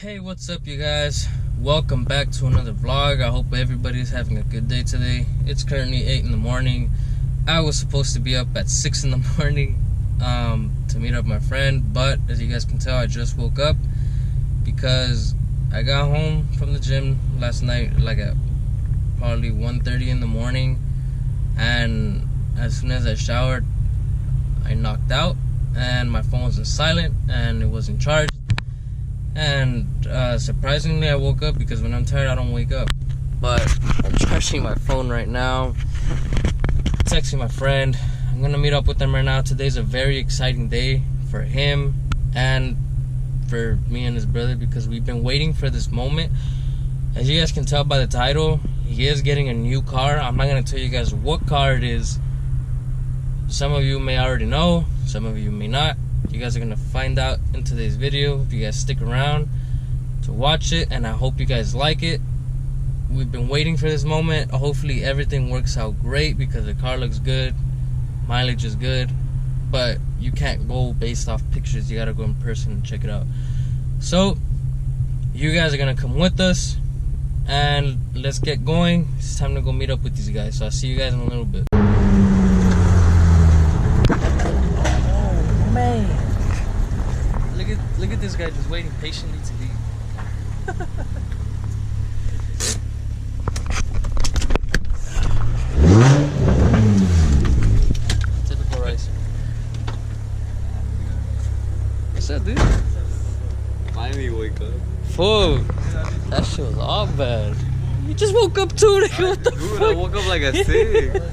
Hey, what's up, you guys? Welcome back to another vlog. I hope everybody's having a good day today. It's currently 8 in the morning. I was supposed to be up at 6 in the morning to meet up with my friend, but as you guys can tell, I just woke up because I got home from the gym last night like at probably 1:30 in the morning, and as soon as I showered, I knocked out and my phone was on silent and it wasn't charged. And surprisingly, I woke up because when I'm tired, I don't wake up. But I'm charging my phone right now, texting my friend. I'm gonna meet up with him right now. Today's a very exciting day for him and for me and his brother because we've been waiting for this moment. As you guys can tell by the title, he is getting a new car. I'm not gonna tell you guys what car it is. Some of you may already know, some of you may not. You guys are gonna find out in today's video if you guys stick around to watch it, and I hope you guys like it. We've been waiting for this moment. Hopefully everything works out great because the car looks good, mileage is good, but you can't go based off pictures. You gotta go in person and check it out. So you guys are gonna come with us and let's get going. It's time to go meet up with these guys, so I'll see you guys in a little bit. Look at this guy just waiting patiently to leave. Typical Ricer. What's up, dude? Finally wake up. Fuck. That shit was all bad. You just woke up too, nigga. What the fuck? I woke up like a 6.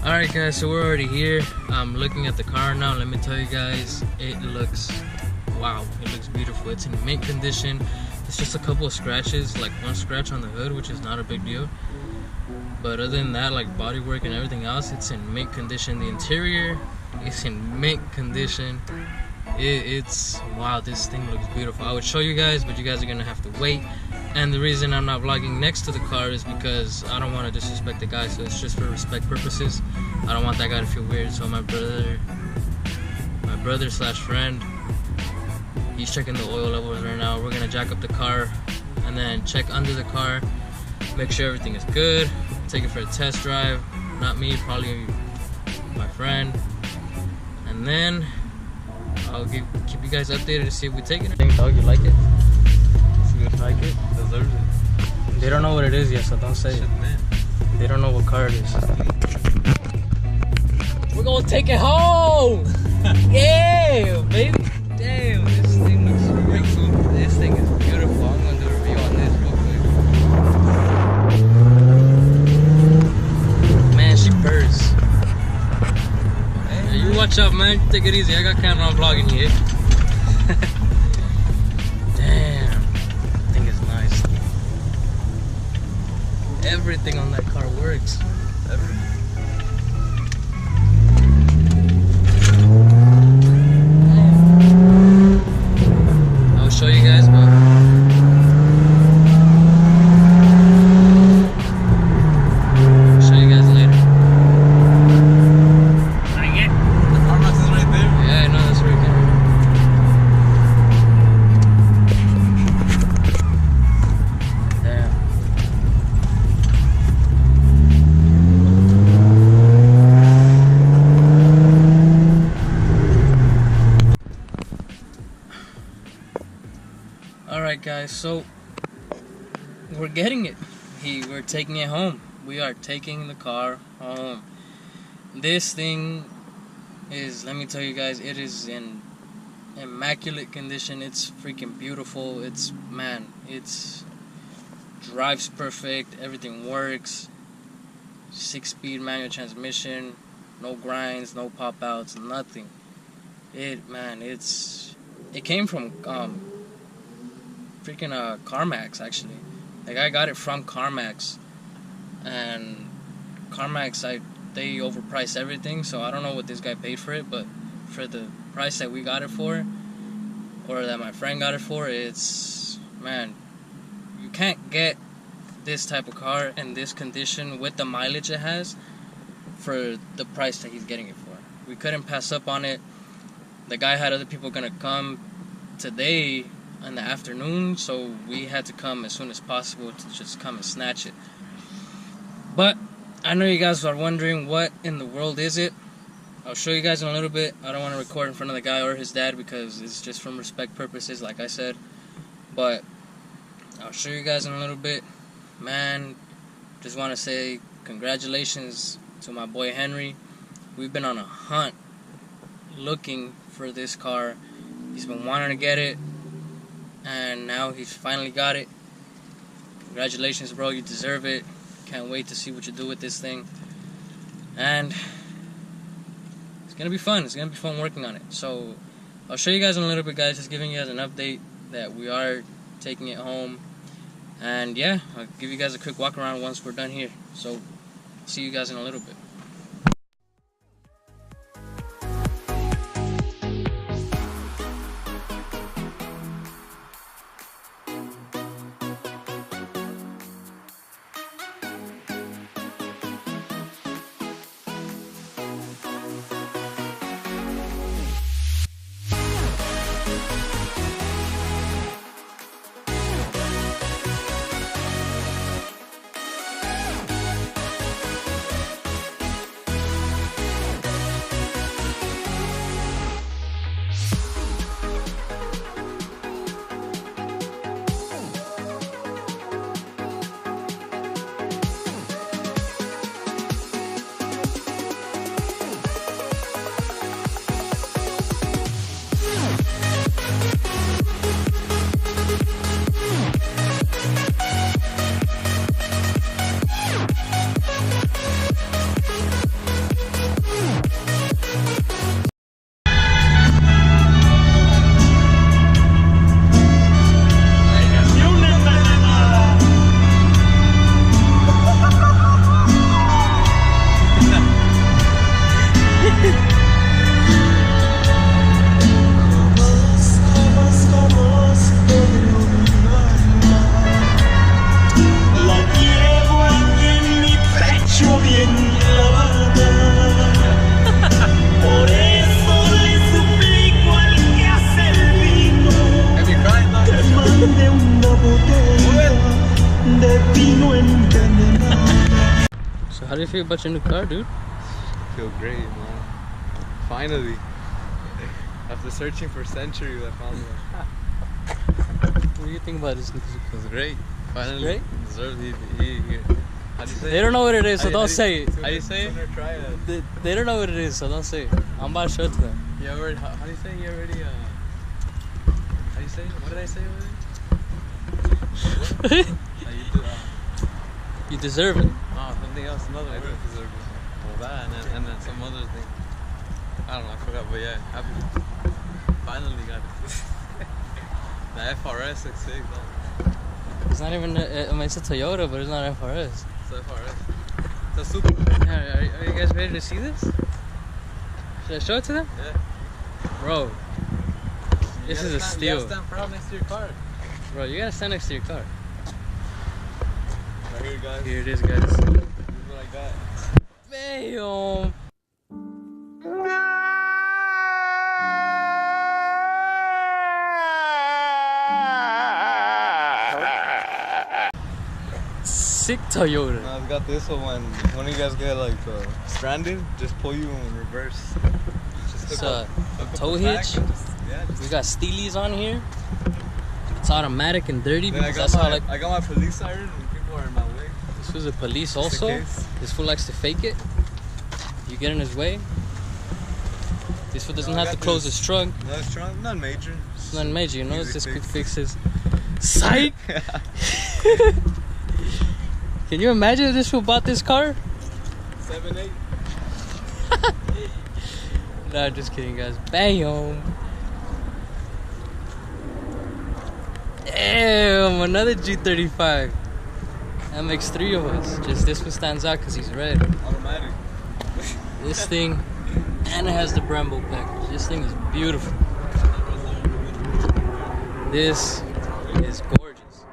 Alright guys, so we're already here. I'm looking at the car now. Let me tell you guys, it looks, wow, it looks beautiful. It's in mint condition. It's just a couple of scratches, like one scratch on the hood, which is not a big deal. But other than that, like bodywork and everything else, it's in mint condition. The interior is in mint condition. It's, wow, this thing looks beautiful. I would show you guys, but you guys are gonna have to wait. And the reason I'm not vlogging next to the car is because I don't want to disrespect the guy, so it's just for respect purposes. I don't want that guy to feel weird. So my brother slash friend, he's checking the oil levels right now. We're gonna jack up the car and then check under the car, make sure everything is good, take it for a test drive. Not me, probably my friend. And then I'll keep you guys updated to see if we take it. Dog, you like it? Like it? Deserves it. They don't know what it is yet, so don't say it. They don't know what car it is. We're gonna take it home! Yeah, baby! Damn, this thing looks great. This thing is beautiful. I'm gonna do a review on this real quick. Man, she purrs. Hey, you watch out, man. Take it easy. I got camera on vlogging here. Everything on that car works. Everything. I'll show you guys, but I'll show you guys later. Like it? The car box is right there? Yeah, I know, that's right there. Alright guys, so we're getting it. We're taking it home. We are taking the car home. This thing is, let me tell you guys, it is in immaculate condition. It's freaking beautiful. It's, man, it's drives perfect. Everything works. 6-speed manual transmission, no grinds, no pop outs, nothing. It came from freaking CarMax actually. Like I got it from CarMax, and CarMax they overpriced everything, so I don't know what this guy paid for it, but for the price that we got it for, or that my friend got it for, it's, man, you can't get this type of car in this condition with the mileage it has for the price that he's getting it for. We couldn't pass up on it. The guy had other people gonna come today in the afternoon, so we had to come as soon as possible to just come and snatch it. But I know you guys are wondering what in the world is it. I'll show you guys in a little bit. I don't want to record in front of the guy or his dad because it's just from respect purposes, like I said. But I'll show you guys in a little bit. Man, just want to say congratulations to my boy Henry. We've been on a hunt looking for this car. He's been wanting to get it, and now he's finally got it. Congratulations, bro. You deserve it. Can't wait to see what you do with this thing. And it's gonna be fun. It's gonna be fun working on it. So I'll show you guys in a little bit, guys. Just giving you guys an update that we are taking it home. And yeah, I'll give you guys a quick walk around once we're done here. So see you guys in a little bit. So how do you feel about your new car, dude? Feel great, man. Finally. After searching for centuries, I found one. What do you think about this? Feels great. Finally. Great? Deserved it. How do you say They don't know what it is, so don't say it. How do you say it? Try it. They don't know what it is, so don't say it. I'm about to show it to them. You already, how do you say you already, how do you say it? What did I say over there? You deserve it. Oh, something else, another word. Deserve it. Well, that and then some other thing. I don't know, I forgot, but yeah, happy. Finally got it. The FRS looks sick, though. It's not even, I mean, it's a Toyota, but it's not FRS. It's a FRS. It's a super. Yeah, are you guys ready to see this? Should I show it to them? Yeah. Bro, this is a steal. You gotta stand proud next to your car. Bro, you gotta stand next to your car. Right here, guys. Here it is, guys. This is what I got. Damn. Sick Toyota. Now I've got this one. When you guys get like stranded, just pull you in reverse. Just It's hook a up tow the back hitch. and just We got Steelies on here. It's automatic and dirty Then because that's how like I got my police siren and people are in my way. this was a police Just in also. case. This fool likes to fake it. You get in his way. This fool doesn't No, I have to got close this. his trunk. No, it's strong, not major. It's not major, you know. It's Easy just quick fix. fixes. Psych. Can you imagine if this fool bought this car? 7-8. Nah, just kidding, guys. Bam! Damn, another G35. That makes 3 of us. Just this one stands out because he's red. Automatic. This thing, and it has the Brembo package. This thing is beautiful. This is gorgeous.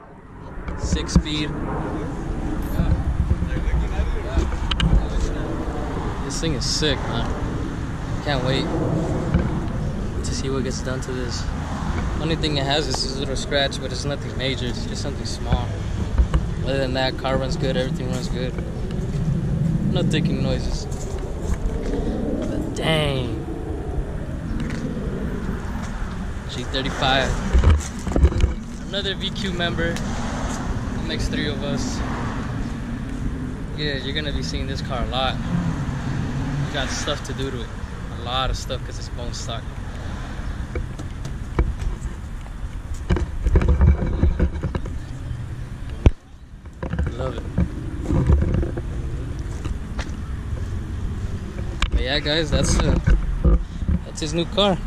6-speed. This thing is sick, man. Can't wait to see what gets done to this. Only thing it has is this little scratch, but it's nothing major. It's just something small. Other than that, car runs good. Everything runs good. No ticking noises. But dang. G35. Another VQ member. That makes 3 of us. Yeah, you're gonna be seeing this car a lot. You got stuff to do to it. A lot of stuff because it's bone stock. Love it. But yeah, guys, that's his new car.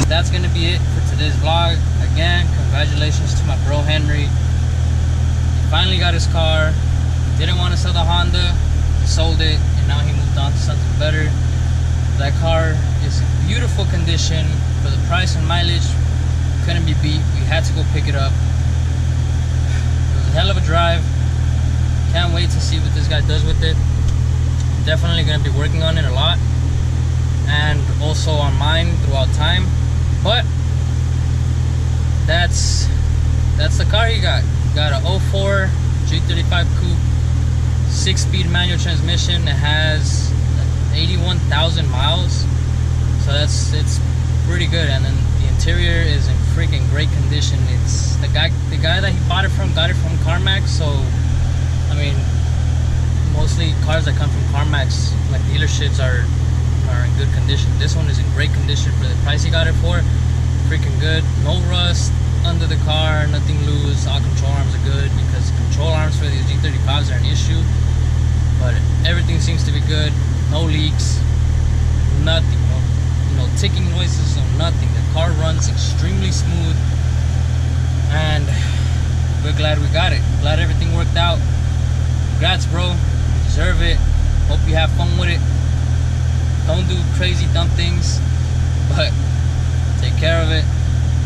That's gonna be it for today's vlog. Again, congratulations to my bro Henry. He finally got his car. Didn't want to sell the Honda. He sold it, and now he moved on to something better. That car is in beautiful condition. For the price and mileage, couldn't be beat. We had to go pick it up. It was a hell of a drive. Can't wait to see what this guy does with it. Definitely gonna be working on it a lot, and also on mine throughout time. But that's the car he got. Got a 04 G35 Coupe, 6-speed manual transmission. It has 81,000 miles, so it's pretty good. And then the interior is in freaking great condition. It's the guy that he bought it from got it from CarMax. So I mean, mostly cars that come from CarMax, like dealerships, are in good condition. This one is in great condition for the price he got it for. Freaking good. No rust under the car, nothing loose. All control arms are good, because control arms for these G35s are an issue. But everything seems to be good. No leaks, nothing. No ticking noises, no nothing. The car runs extremely smooth, and we're glad we got it. Glad everything worked out. Congrats, bro. You deserve it. Hope you have fun with it. Don't do crazy dumb things, but take care of it.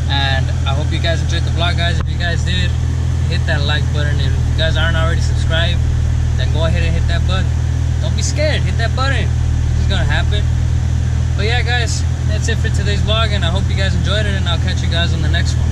And I hope you guys enjoyed the vlog, guys. If you guys did, hit that like button. If you guys aren't already subscribed, then go ahead and hit that button. Don't be scared, hit that button. This is gonna happen. But yeah, guys, that's it for today's vlog, and I hope you guys enjoyed it, and I'll catch you guys on the next one.